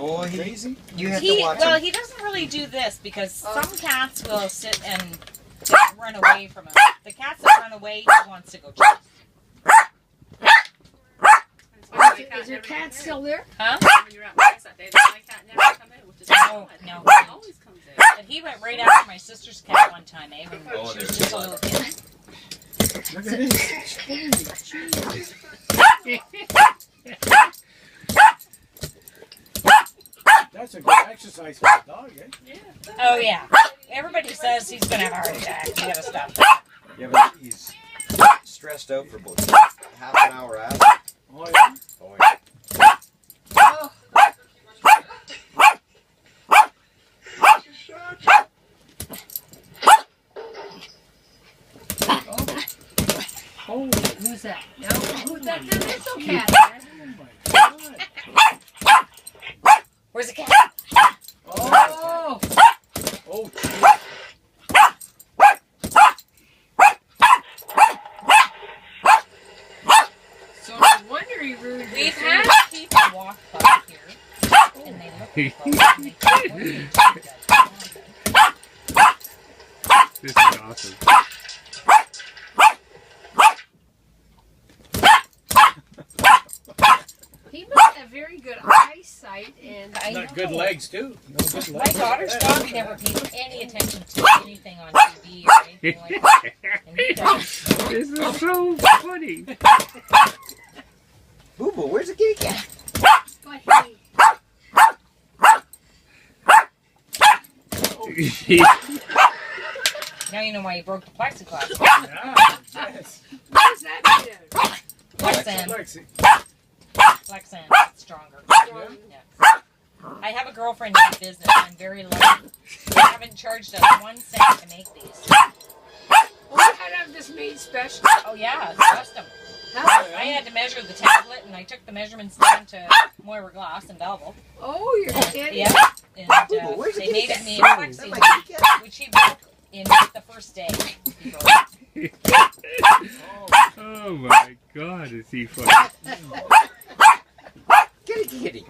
Oh, Crazy? You have to watch Well, him. he doesn't really do this because some cats will sit and just run away from him. The cats that run away, he wants to go chase. Is your cat still there? Huh? When you're at my house that day, my cat never come in, which is No, odd. no. He always comes in. But he went right after my sister's cat one time, eh? When Oh, she was there's just a one. little kid. Look at this. Holy jeez. That's a good exercise for the dog, eh? Oh, yeah. Everybody says he's going to have a heart attack. You got to stop that. Yeah, but he's stressed out for about half an hour after. Oh, yeah? Oh, yeah. Oh, Oh, who's that? No, who's that? That's no cat. oh my God. Where's the cat? Oh, Oh, jeez. so no wonder he ruined We've his had food. people walk by here, and they look close, and they think, what are you talking about? This is awesome. He must have very good eyesight and I Not know. good legs, too. No good My legs. daughter's dog never paid any attention to anything on TV or anything like that. And he does. This is so funny. Boo Boo, where's the kitty cat? but he, Now you know why he broke the plexiglass. Yeah, yes. what does that mean? Lexan. Lexi. Lexan. It's stronger. Yeah. I have a girlfriend in the business. I'm very lucky. They haven't charged us 1 cent to make these. Oh, you had to have this made special. Oh yeah, it's custom. Huh? I had to measure the tablet, and I took the measurements down to Moira Glass and Belleville. Oh, you're kidding. Yeah, and Boo Boo, where's the they kitty made it cat? me a Where's plexi, my kitty cat? which he broke in the first day. He broke it. Oh my God, is he funny? Kitty, kitty.